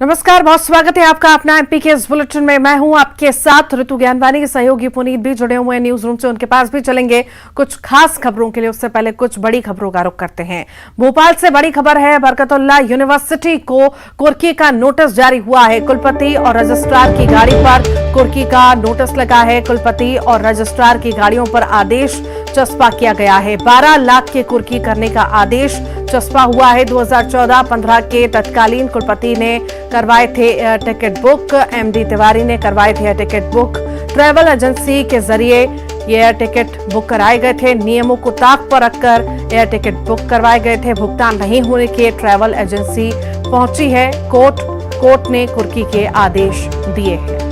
नमस्कार, बहुत स्वागत है आपका अपना एमपी के इस बुलेटिन में। मैं हूं आपके साथ ऋतु ज्ञानवानी के सहयोगी पुनीत भी जुड़े हुए हैं न्यूज रूम से, उनके पास भी चलेंगे कुछ खास खबरों के लिए। उससे पहले कुछ बड़ी खबरों का रुख करते हैं। भोपाल से बड़ी खबर है, बरकतुल्लाह यूनिवर्सिटी को कुर्की का नोटिस जारी हुआ है। कुलपति और रजिस्ट्रार की गाड़ी पर कुर्की का नोटिस लगा है। कुलपति और रजिस्ट्रार की गाड़ियों पर आदेश चस्पा किया गया है। 12 लाख की कुर्की करने का आदेश चस्पा हुआ है। 2014-15 के तत्कालीन कुलपति ने करवाए थे air ticket book, MD Tiwari ने करवाए थे air ticket book. Travel agency के जरिए ये एयर टिकट बुक कराए गए थे। नियमों को ताक पर रखकर एयर टिकट बुक करवाए गए थे। भुगतान नहीं होने के ट्रैवल एजेंसी पहुंची है कोर्ट ने कुर्की के आदेश दिए हैं।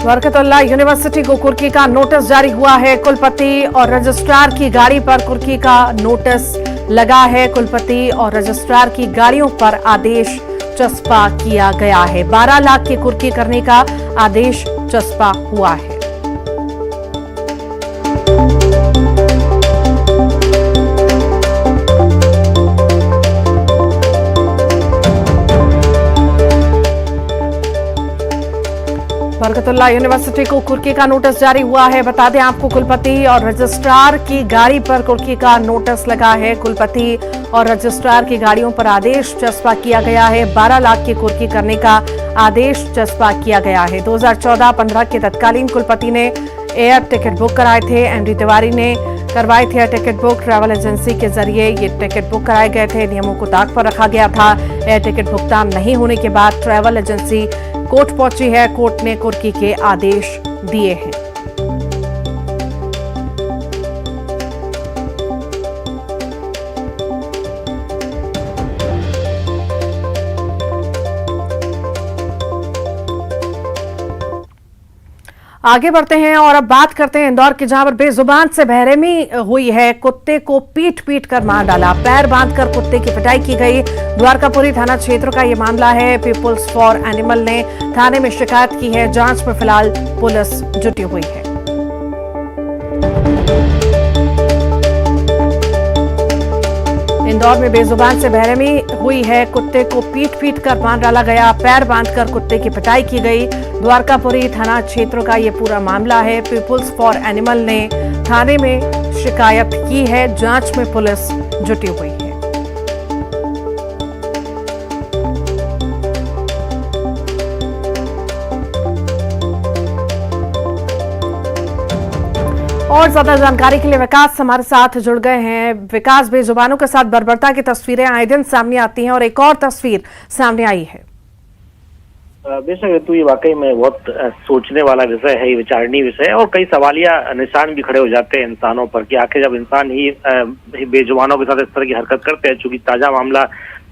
बरकतुल्लाह यूनिवर्सिटी को कुर्की का नोटिस जारी हुआ है। कुलपति और रजिस्ट्रार की गाड़ी पर कुर्की का नोटिस लगा है। कुलपति और रजिस्ट्रार की गाड़ियों पर आदेश चस्पा किया गया है। 12 लाख की कुर्की करने का आदेश चस्पा हुआ है। बरकतुल्लाह यूनिवर्सिटी को कुर्की का नोटिस जारी हुआ है। बता दें आपको, कुलपति और रजिस्ट्रार की गाड़ी पर कुर्की का नोटिस लगा है। कुलपति और रजिस्ट्रार की गाड़ियों पर आदेश चस्पा किया गया है। 12 लाख की कुर्की करने का आदेश चस्पा किया गया है। 2014-15 के तत्कालीन कुलपति ने एयर टिकट बुक कराए थे। एमडी तिवारी ने करवाए थे air ticket book. Travel agency के जरिए ये टिकट बुक कराए गए थे। नियमों को ताक पर रखा गया था। एयर टिकट भुगतान नहीं होने के बाद ट्रैवल एजेंसी कोर्ट पहुंची है। कोर्ट ने कुर्की के आदेश दिए हैं। आगे बढ़ते हैं और अब बात करते हैं इंदौर की, जहां पर बेजुबान से बेरहमी हुई है। कुत्ते को पीट पीट कर मार डाला, पैर बांधकर कुत्ते की पिटाई की गई। द्वारकापुरी थाना क्षेत्र का यह मामला है। पीपुल्स फॉर एनिमल ने थाने में शिकायत की है। जांच में फिलहाल पुलिस जुटी हुई है। इंदौर में बेजुबान से बेरहमी हुई है। कुत्ते को पीट पीट कर मार डाला गया, पैर बांधकर कुत्ते की पिटाई की गई। द्वारकापुरी थाना क्षेत्र का ये पूरा मामला है। पीपुल्स फॉर एनिमल ने थाने में शिकायत की है। जांच में पुलिस जुटी हुई है। और ज्यादा जानकारी के लिए विकास हमारे साथ जुड़ गए हैं। विकास, बेजुबानों के साथ बर्बरता की तस्वीरें आए दिन सामने आती हैं और एक और तस्वीर सामने आई है। बेशक तो ये वाकई में बहुत सोचने वाला विषय है, ये विचारणीय विषय है और कई सवालिया निशान भी खड़े हो जाते हैं इंसानों पर कि आखिर जब इंसान ही बेजुबानों के साथ इस तरह की हरकत करते हैं। चूंकि ताजा मामला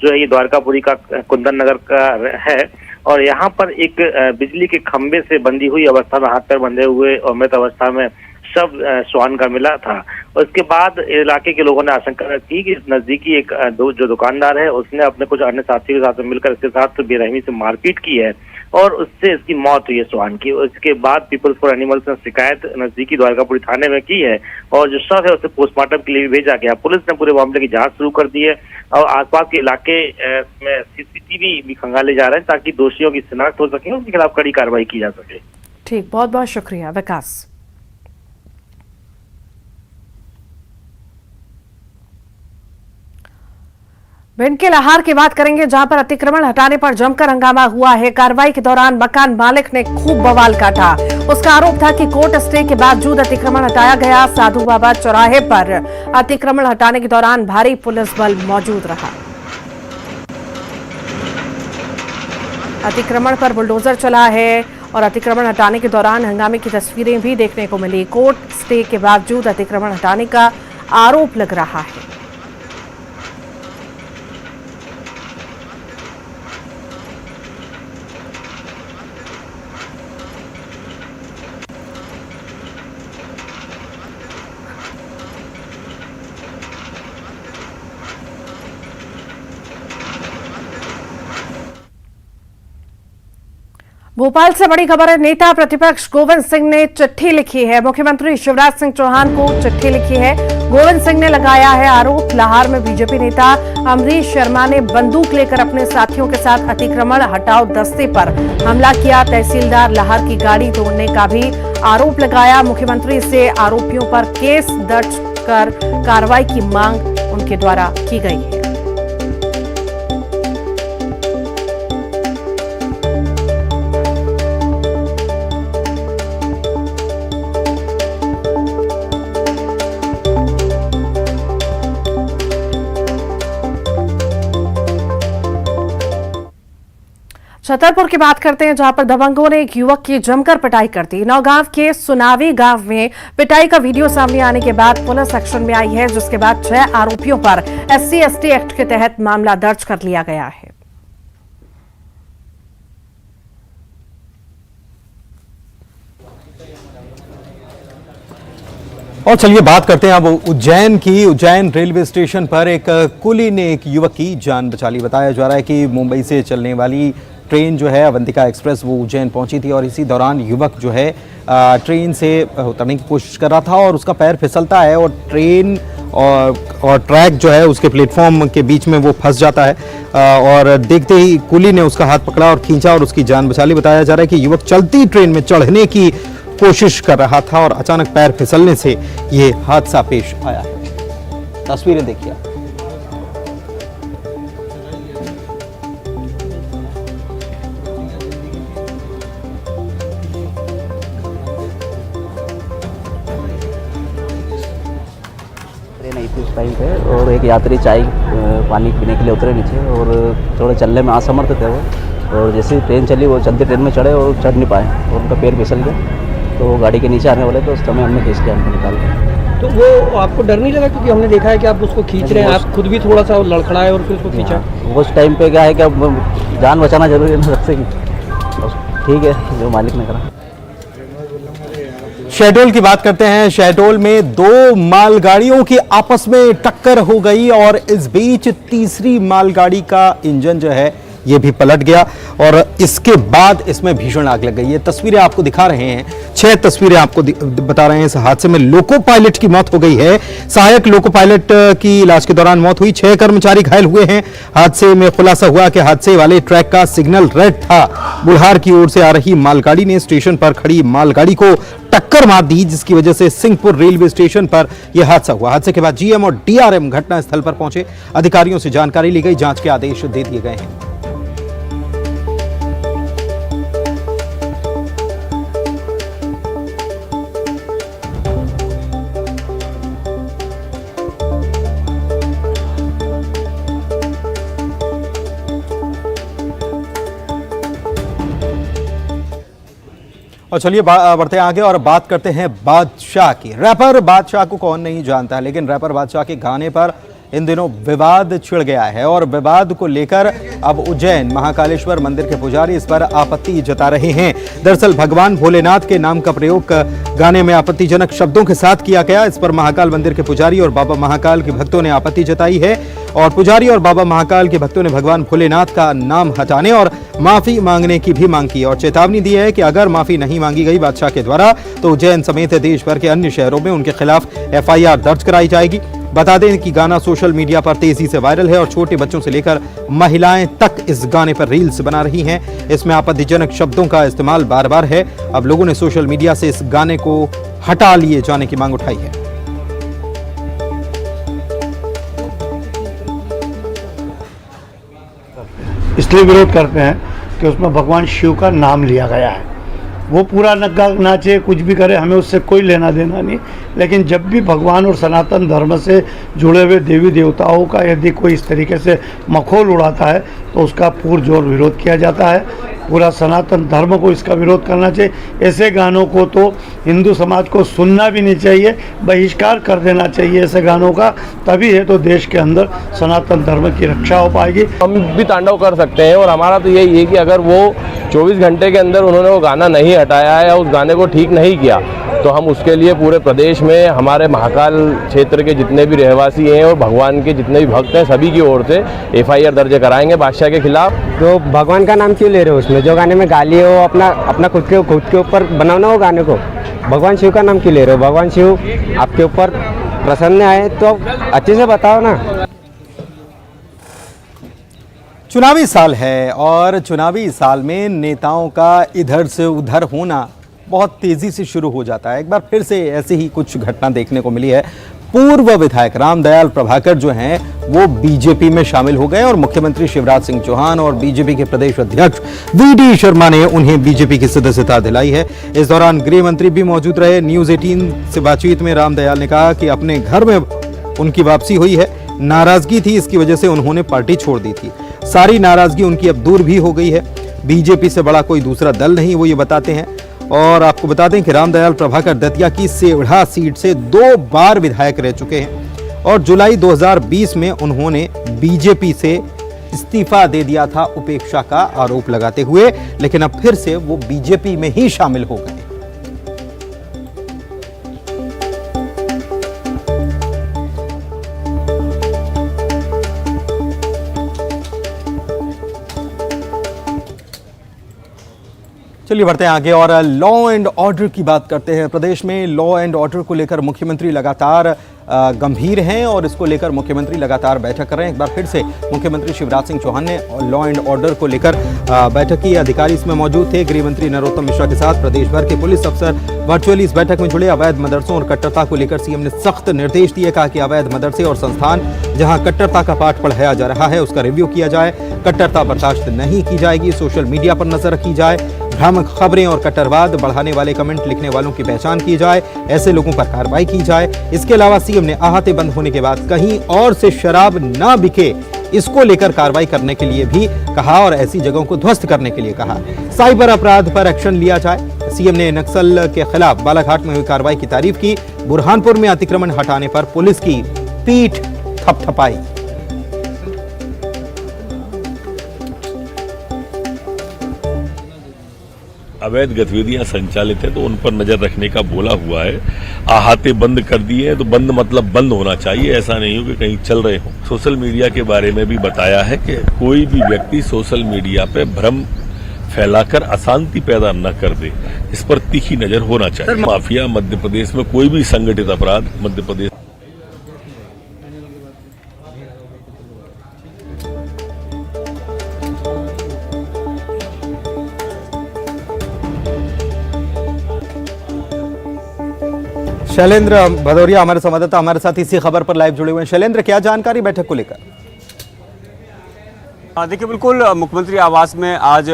जो है ये द्वारकापुरी का कुंदन नगर का है और यहाँ पर एक बिजली के खंभे से बंधी हुई अवस्था में, हाथ पैर बंधे हुए और मृत अवस्था में शव श्वान का मिला था। और इसके बाद इलाके के लोगों ने आशंका की कि नजदीकी एक जो दुकानदार है उसने अपने कुछ अन्य साथियों के साथ मिलकर इसके साथ बेरहमी से मारपीट की है और उससे इसकी मौत हुई है श्वान की। इसके बाद पीपल्स फॉर एनिमल्स ने शिकायत नजदीकी द्वारकापुरी थाने में की है और जो शव है उसे पोस्टमार्टम के लिए भी भेजा गया। पुलिस ने पूरे मामले की जांच शुरू कर दी है और आसपास के इलाके में सीसीटीवी भी खंगाले जा रहे हैं ताकि दोषियों की शिनाख्त हो सके, उनके खिलाफ कड़ी कार्रवाई की जा सके। ठीक, बहुत बहुत शुक्रिया विकास। भिंड के लाहार की बात करेंगे, जहां पर अतिक्रमण हटाने पर जमकर हंगामा हुआ है। कार्रवाई के दौरान मकान मालिक ने खूब बवाल काटा। उसका आरोप था कि कोर्ट स्टे के बावजूद अतिक्रमण हटाया गया। साधु बाबा चौराहे पर अतिक्रमण हटाने के दौरान भारी पुलिस बल मौजूद रहा। अतिक्रमण पर बुलडोजर चला है और अतिक्रमण हटाने के दौरान हंगामे की तस्वीरें भी देखने को मिली। कोर्ट स्टे के बावजूद अतिक्रमण हटाने का आरोप लग रहा है। भोपाल से बड़ी खबर है। नेता प्रतिपक्ष गोविंद सिंह ने चिट्ठी लिखी है। मुख्यमंत्री शिवराज सिंह चौहान को चिट्ठी लिखी है। गोविंद सिंह ने लगाया है आरोप, लाहौर में बीजेपी नेता अमरीश शर्मा ने बंदूक लेकर अपने साथियों के साथ अतिक्रमण हटाओ दस्ते पर हमला किया। तहसीलदार लाहौर की गाड़ी तोड़ने का भी आरोप लगाया। मुख्यमंत्री से आरोपियों पर केस दर्ज कर कार्रवाई की मांग उनके द्वारा की गई है। छतरपुर की बात करते हैं, जहां पर दबंगों ने एक युवक की जमकर पिटाई कर दी। नौगांव के सुनावी गांव में पिटाई का वीडियो सामने आने के बाद पुलिस एक्शन में आई है, जिसके बाद 6 आरोपियों पर SC/ST एक्ट के तहत मामला दर्ज कर लिया गया है। और चलिए बात करते हैं अब उज्जैन की। उज्जैन रेलवे स्टेशन पर एक कुली ने एक युवक की जान बचा ली। बताया जा रहा है कि मुंबई से चलने वाली ट्रेन जो है अवंतिका एक्सप्रेस वो उज्जैन पहुंची थी और इसी दौरान युवक जो है ट्रेन से उतरने की कोशिश कर रहा था और उसका पैर फिसलता है और ट्रेन और ट्रैक जो है उसके प्लेटफॉर्म के बीच में वो फंस जाता है और देखते ही कुली ने उसका हाथ पकड़ा और खींचा और उसकी जान बचा ली। बताया जा रहा है कि युवक चलती ट्रेन में चढ़ने की कोशिश कर रहा था और अचानक पैर फिसलने से ये हादसा पेश आया है। तस्वीरें देखिए। ट्रेन आई थी उस टाइम पे और एक यात्री चाय पानी पीने के लिए उतरे नीचे और थोड़े चलने में असमर्थ थे वो, और जैसे ही ट्रेन चली वो चलती ट्रेन में चढ़े और चढ़ नहीं पाए और उनका पैर फिसल गया। तो गाड़ी के नीचे आने वाले तो उस समय हमने खींच के हमको निकाल दिया। तो वो आपको डर नहीं लगा, क्योंकि हमने देखा है कि आप उसको खींच रहे हैं, आप खुद भी थोड़ा सा लड़खड़ाए और फिर उसको खींचा? उस टाइम पे क्या है कि अब जान बचाना जरूरी है ना सबसे, ठीक है जो मालिक ने करा। शहडोल की बात करते हैं। शहडोल में 2 मालगाड़ियों की आपस में टक्कर हो गई और इस बीच तीसरी मालगाड़ी का इंजन जो है ये भी पलट गया और इसके बाद इसमें भीषण आग लग गई। ये तस्वीरें आपको दिखा रहे हैं, 6 तस्वीरें आपको बता रहे हैं। इस हादसे में लोको पायलट की मौत हो गई है। सहायक लोको पायलट की इलाज के दौरान मौत हुई। 6 कर्मचारी घायल हुए हैं। हादसे में खुलासा हुआ कि हादसे वाले ट्रैक का सिग्नल रेड था। बुल्हार की ओर से आ रही मालगाड़ी ने स्टेशन पर खड़ी मालगाड़ी को टक्कर मार दी, जिसकी वजह से सिंहपुर रेलवे स्टेशन पर यह हादसा हुआ। हादसे के बाद GM और DRM घटनास्थल पर पहुंचे। अधिकारियों से जानकारी ली गई, जांच के आदेश दे दिए गए हैं। और चलिए बढ़ते हैं आगे और बात करते हैं बादशाह की। रैपर बादशाह को कौन नहीं जानता है, लेकिन रैपर बादशाह के गाने पर इन दिनों विवाद छिड़ गया है और विवाद को लेकर अब उज्जैन महाकालेश्वर मंदिर के पुजारी इस पर आपत्ति जता रहे हैं। दरअसल भगवान भोलेनाथ के नाम का प्रयोग गाने में आपत्तिजनक शब्दों के साथ किया गया। इस पर महाकाल मंदिर के पुजारी और बाबा महाकाल के भक्तों ने आपत्ति जताई है और पुजारी और बाबा महाकाल के भक्तों ने भगवान भोलेनाथ का नाम हटाने और माफी मांगने की भी मांग की और चेतावनी दी है कि अगर माफी नहीं मांगी गई बादशाह के द्वारा तो उज्जैन समेत देश भर के अन्य शहरों में उनके खिलाफ FIR दर्ज कराई जाएगी। बता दें कि गाना सोशल मीडिया पर तेजी से वायरल है और छोटे बच्चों से लेकर महिलाएं तक इस गाने पर रील्स बना रही हैं। इसमें आपत्तिजनक शब्दों का इस्तेमाल बार बार है। अब लोगों ने सोशल मीडिया से इस गाने को हटा लिए जाने की मांग उठाई है। इसलिए विरोध करते हैं कि उसमें भगवान शिव का नाम लिया गया है। वो पूरा नग्गा नाचे, कुछ भी करे, हमें उससे कोई लेना देना नहीं। लेकिन जब भी भगवान और सनातन धर्म से जुड़े हुए देवी देवताओं का यदि कोई इस तरीके से मखौल उड़ाता है तो उसका पुरजोर विरोध किया जाता है। पूरा सनातन धर्म को इसका विरोध करना चाहिए। ऐसे गानों को तो हिंदू समाज को सुनना भी नहीं चाहिए, बहिष्कार कर देना चाहिए ऐसे गानों का। तभी है तो देश के अंदर सनातन धर्म की रक्षा हो पाएगी। हम भी तांडव कर सकते हैं और हमारा तो यही है कि अगर वो 24 घंटे के अंदर उन्होंने वो गाना नहीं हटाया है या उस गाने को ठीक नहीं किया तो हम उसके लिए पूरे प्रदेश में हमारे महाकाल क्षेत्र के जितने भी रहवासी हैं और भगवान के जितने भी भक्त हैं सभी की ओर से FIR दर्ज कराएंगे बादशाह के खिलाफ। तो भगवान का नाम क्यों ले रहे हो उसमें? जो गाने में गाली है वो अपना खुद के ऊपर बनाओ ना वो गाने को। भगवान शिव का नाम क्यों ले रहे हो? भगवान शिव आपके ऊपर प्रसन्न आए तो अच्छे से बताओ ना। चुनावी साल है और चुनावी साल में नेताओं का इधर से उधर होना बहुत तेजी से शुरू हो जाता है। एक बार फिर से ऐसी ही कुछ घटना देखने को मिली है। पूर्व विधायक रामदयाल प्रभाकर जो हैं वो बीजेपी में शामिल हो गए और मुख्यमंत्री शिवराज सिंह चौहान और बीजेपी के प्रदेश अध्यक्ष VD शर्मा ने उन्हें बीजेपी की सदस्यता दिलाई है। इस दौरान गृह मंत्री भी मौजूद रहे। न्यूज 18 से बातचीत में रामदयाल ने कहा कि अपने घर में उनकी वापसी हुई है, नाराजगी थी, इसकी वजह से उन्होंने पार्टी छोड़ दी थी। सारी नाराजगी उनकी अब दूर भी हो गई है। बीजेपी से बड़ा कोई दूसरा दल नहीं, वो ये बताते हैं। और आपको बता दें कि रामदयाल प्रभाकर दतिया की सेवढ़ा सीट से 2 बार विधायक रह चुके हैं और जुलाई 2020 में उन्होंने बीजेपी से इस्तीफा दे दिया था उपेक्षा का आरोप लगाते हुए, लेकिन अब फिर से वो बीजेपी में ही शामिल हो गए। चलिए बढ़ते हैं आगे और लॉ एंड ऑर्डर की बात करते हैं। प्रदेश में लॉ एंड ऑर्डर को लेकर मुख्यमंत्री लगातार गंभीर हैं और इसको लेकर मुख्यमंत्री लगातार बैठक कर रहे हैं। एक बार फिर से मुख्यमंत्री शिवराज सिंह चौहान ने लॉ एंड ऑर्डर को लेकर बैठक की। अधिकारी इसमें मौजूद थे। गृह मंत्री नरोत्तम मिश्रा के साथ प्रदेश भर के पुलिस अफसर वर्चुअली इस बैठक में जुड़े। अवैध मदरसों और कट्टरता को लेकर सीएम ने सख्त निर्देश दिए। कहा कि अवैध मदरसे और संस्थान जहां कट्टरता का पाठ पढ़ाया जा रहा है उसका रिव्यू किया जाए। कट्टरता बर्दाश्त नहीं की जाएगी। सोशल मीडिया पर नजर रखी जाए। भ्रामक खबरें और कट्टरवाद बढ़ाने वाले कमेंट लिखने वालों की पहचान की जाए। ऐसे लोगों पर कार्रवाई की जाए। इसके अलावा सीएम ने अहाते बंद होने के बाद कहीं और से शराब ना बिके, इसको लेकर कार्रवाई करने के लिए भी कहा और ऐसी जगहों को ध्वस्त करने के लिए कहा। साइबर अपराध पर एक्शन लिया जाए। सीएम ने नक्सल के खिलाफ बालाघाट में हुई कार्रवाई की तारीफ की। बुरहानपुर में अतिक्रमण हटाने पर पुलिस की पीठ थपथपाई। अवैध गतिविधियां संचालित है तो उन पर नजर रखने का बोला हुआ है। अहाते बंद कर दिए हैं तो बंद मतलब बंद होना चाहिए, ऐसा नहीं हो कि कहीं चल रहे हो। सोशल मीडिया के बारे में भी बताया है कि कोई भी व्यक्ति सोशल मीडिया पे भ्रम फैलाकर अशांति पैदा न कर दे, इस पर तीखी नजर होना चाहिए। माफिया मध्य प्रदेश में कोई भी संगठित अपराध मध्य प्रदेश शैलेंद्र भदौरिया हमारे संवाददाता हमारे साथ इसी खबर पर लाइव जुड़े हुए हैं। शैलेंद्र, क्या जानकारी बैठक को लेकर? देखिए, बिल्कुल मुख्यमंत्री आवास में आज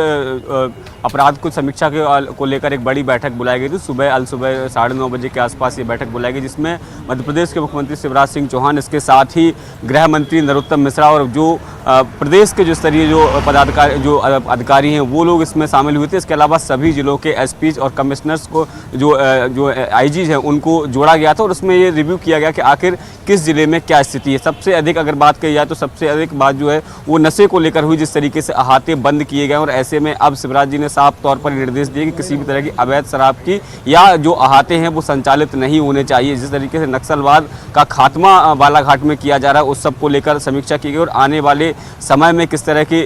अपराध कुछ समीक्षा को लेकर एक बड़ी बैठक बुलाई गई थी। सुबह 9:30 बजे के आसपास ये बैठक बुलाई गई, जिसमें मध्य प्रदेश के मुख्यमंत्री शिवराज सिंह चौहान, इसके साथ ही गृह मंत्री नरोत्तम मिश्रा और जो प्रदेश के जो स्तरीय जो पदाधिकारी जो अधिकारी हैं वो लोग इसमें शामिल हुए थे। इसके अलावा सभी जिलों के एसपीज और कमिश्नर्स को जो आईजीज हैं उनको जोड़ा गया था और उसमें ये रिव्यू किया गया कि आखिर किस जिले में क्या स्थिति है। सबसे अधिक अगर बात की जाए तो सबसे अधिक बात जो है वो नशे को लेकर हुई, जिस तरीके से अहाते बंद किए गए और ऐसे में अब शिवराज जी ने साफ तौर पर निर्देश दिए कि किसी भी तरह की अवैध शराब की या जो अहाते हैं वो संचालित नहीं होने चाहिए। जिस तरीके से नक्सलवाद का खात्मा बालाघाट में किया जा रहा है उस सब को लेकर समीक्षा की गई और आने वाले समय में किस तरह की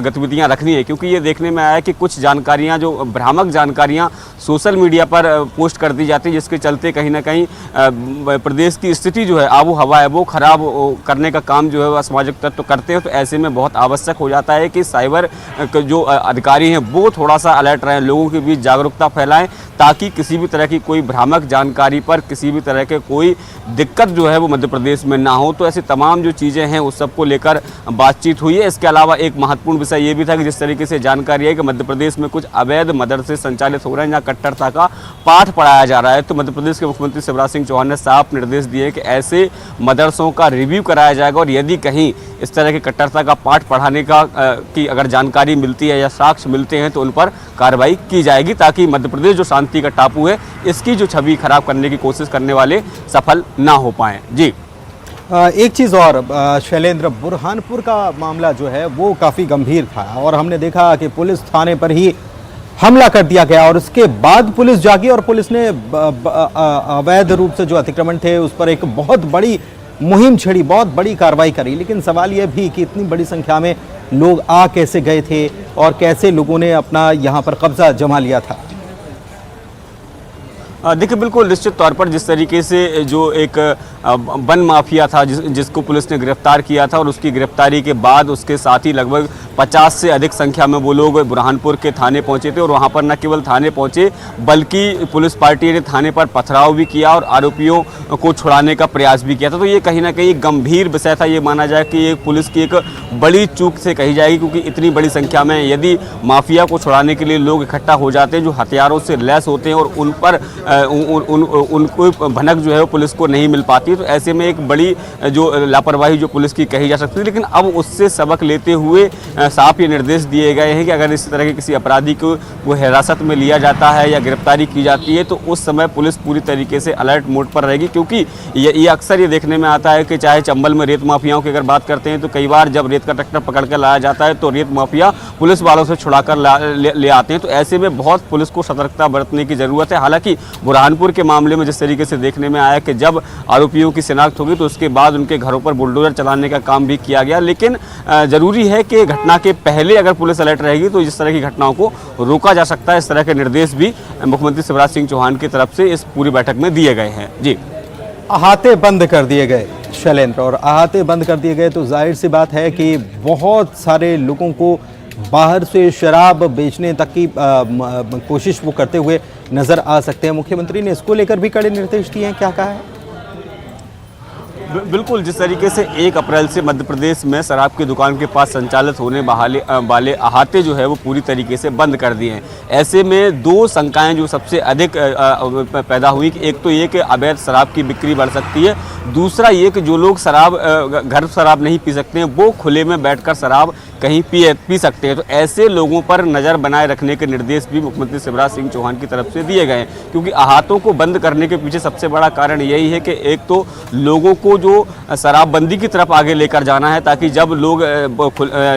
गतिविधियां रखनी है, क्योंकि ये देखने में आया कि कुछ जानकारियां जो भ्रामक जानकारियां सोशल मीडिया पर पोस्ट कर दी जाती है, जिसके चलते कहीं ना कहीं प्रदेश की स्थिति जो है आबो हवा है वो खराब करने का काम जो है वह असामाजिक तत्व करते हैं। तो ऐसे में बहुत आवश्यक हो जाता है कि साइबर जो अधिकारी हैं वो थोड़ा सा अलर्ट रहें, लोगों के बीच जागरूकता फैलाएं, ताकि किसी भी तरह की कोई भ्रामक जानकारी पर किसी भी तरह के कोई दिक्कत जो है वो मध्य प्रदेश में ना हो। तो ऐसी तमाम जो चीज़ें हैं उस सब को लेकर बातचीत हुई है। इसके अलावा एक महत्वपूर्ण विषय ये भी था कि जिस तरीके से जानकारी है कि मध्य प्रदेश में कुछ अवैध मदरसे संचालित हो रहे हैं जहाँ कट्टरता का पाठ पढ़ाया जा रहा है, तो मध्य प्रदेश के मुख्यमंत्री शिवराज सिंह चौहान ने साफ निर्देश दिए कि ऐसे मदरसों का रिव्यू कराया जाएगा और यदि कहीं इस तरह के कट्टरता का पाठ पढ़ाने का की अगर जानकारी मिलती है या साक्ष्य मिलते हैं तो उन पर कार्रवाई की जाएगी, ताकि मध्य प्रदेश जो शांति का टापू है इसकी जो छवि खराब करने की कोशिश करने वाले सफल ना हो पाएं। जी एक चीज़ और शैलेंद्र, बुरहानपुर का मामला जो है वो काफ़ी गंभीर था और हमने देखा कि पुलिस थाने पर ही हमला कर दिया गया और उसके बाद पुलिस जागी और पुलिस ने अवैध रूप से जो अतिक्रमण थे उस पर एक बहुत बड़ी मुहिम छेड़ी, बहुत बड़ी कार्रवाई करी। लेकिन सवाल यह भी कि इतनी बड़ी संख्या में लोग आ कैसे गए थे और कैसे लोगों ने अपना यहाँ पर कब्जा जमा लिया था। देखिए, बिल्कुल निश्चित तौर पर जिस तरीके से जो एक वन माफिया था जिसको पुलिस ने गिरफ्तार किया था और उसकी गिरफ्तारी के बाद उसके साथ ही लगभग 50 से अधिक संख्या में वो लोग बुरहानपुर के थाने पहुंचे थे और वहां पर न केवल थाने पहुंचे बल्कि पुलिस पार्टी ने थाने पर पथराव भी किया और आरोपियों को छुड़ाने का प्रयास भी किया था। तो ये कहीं ना कहीं गंभीर विषय था। ये माना जाए कि ये पुलिस की एक बड़ी चूक से कही जाएगी, क्योंकि इतनी बड़ी संख्या में यदि माफिया को छुड़ाने के लिए लोग इकट्ठा हो जाते हैं जो हथियारों से लैस होते हैं और उन पर उनको भनक जो है वो पुलिस को नहीं मिल पाती, तो ऐसे में एक बड़ी जो लापरवाही जो पुलिस की कही जा सकती है। लेकिन अब उससे सबक लेते हुए साफ ये निर्देश दिए गए हैं कि अगर इस तरह के किसी अपराधी को वो हिरासत में लिया जाता है या गिरफ्तारी की जाती है तो उस समय पुलिस पूरी तरीके से अलर्ट मोड पर रहेगी। क्योंकि ये अक्सर ये देखने में आता है कि चाहे चंबल में रेत माफियाओं की अगर बात करते हैं तो कई बार जब रेत का ट्रैक्टर पकड़ कर लाया जाता है तो रेत माफिया पुलिस वालों से छुड़ा कर ले आते हैं। तो ऐसे में बहुत पुलिस को सतर्कता बरतने की जरूरत है। हालांकि बुरहानपुर के मामले में जिस तरीके से देखने में आया कि जब आरोपियों की शिनाख्त होगी तो उसके बाद उनके घरों पर बुलडोजर चलाने का काम भी किया गया। लेकिन जरूरी है कि घटना के पहले अगर पुलिस अलर्ट रहेगी तो इस तरह की घटनाओं को रोका जा सकता है। इस तरह के निर्देश भी मुख्यमंत्री शिवराज सिंह चौहान की तरफ से इस पूरी बैठक में दिए गए हैं। जी, अहाते बंद कर दिए गए शैलेंद्र, और अहाते बंद कर दिए गए तो जाहिर सी बात है कि बहुत सारे लोगों को बाहर से शराब बेचने तक की कोशिश वो करते हुए नजर आ सकते हैं। मुख्यमंत्री ने इसको लेकर भी कड़े निर्देश दिए हैं, क्या कहा है? बिल्कुल, जिस तरीके से 1 अप्रैल से मध्य प्रदेश में शराब की दुकान के पास संचालित होने वाले अहाते जो है वो पूरी तरीके से बंद कर दिए हैं। ऐसे में 2 शंकाएं जो सबसे अधिक पैदा हुई कि एक तो ये कि अवैध शराब की बिक्री बढ़ सकती है, दूसरा ये कि जो लोग घर शराब नहीं पी सकते हैं वो खुले में बैठकर शराब कहीं पी सकते हैं। तो ऐसे लोगों पर नज़र बनाए रखने के निर्देश भी मुख्यमंत्री शिवराज सिंह चौहान की तरफ से दिए गए हैं। क्योंकि अहातों को बंद करने के पीछे सबसे बड़ा कारण यही है कि एक तो लोगों को जो शराबबंदी की तरफ आगे लेकर जाना है, ताकि जब लोग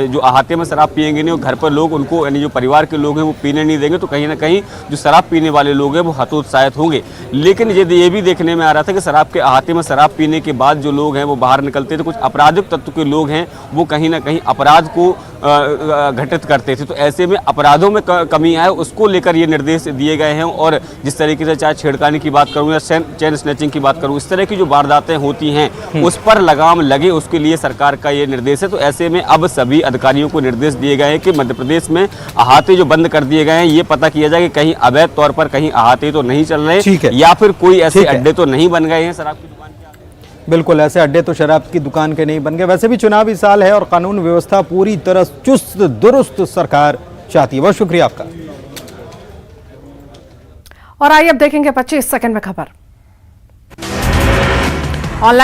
जो अहाते में शराब पिएंगे नहीं, घर पर लोग उनको यानी जो परिवार के लोग हैं वो पीने नहीं देंगे, तो कहीं ना कहीं जो शराब पीने वाले लोग हैं वो हतोत्साहित होंगे। लेकिन ये भी देखने में आ रहा था कि शराब के अहाते में शराब पीने के बाद जो लोग हैं वो बाहर निकलते थे, कुछ आपराधिक तत्व के लोग हैं वो कहीं ना कहीं अपराध को घटित करते थे। तो ऐसे में अपराधों में कमी आए उसको लेकर ये निर्देश दिए गए हैं। और जिस तरीके से चाहे छेड़खानी की बात करूं या चेन स्नैचिंग की बात करूं, इस तरह की जो वारदातें होती हैं उस पर लगाम लगे, उसके लिए सरकार का ये निर्देश है। तो ऐसे में अब सभी अधिकारियों को निर्देश दिए गए हैं कि मध्य प्रदेश में अहाते जो बंद कर दिए गए हैं ये पता किया जाए कि कहीं अवैध तौर पर कहीं अहाते तो नहीं चल रहे या फिर कोई ऐसे अड्डे तो नहीं बन गए हैं शराब की दुकान के। बिल्कुल, ऐसे अड्डे तो शराब की दुकान के नहीं बन गए। वैसे भी चुनावी साल है और कानून व्यवस्था पूरी तरह चुस्त दुरुस्त सरकार चाहती है। बहुत शुक्रिया आपका। और आइए अब देखेंगे 25 सेकंड में खबर। ऑनलाइन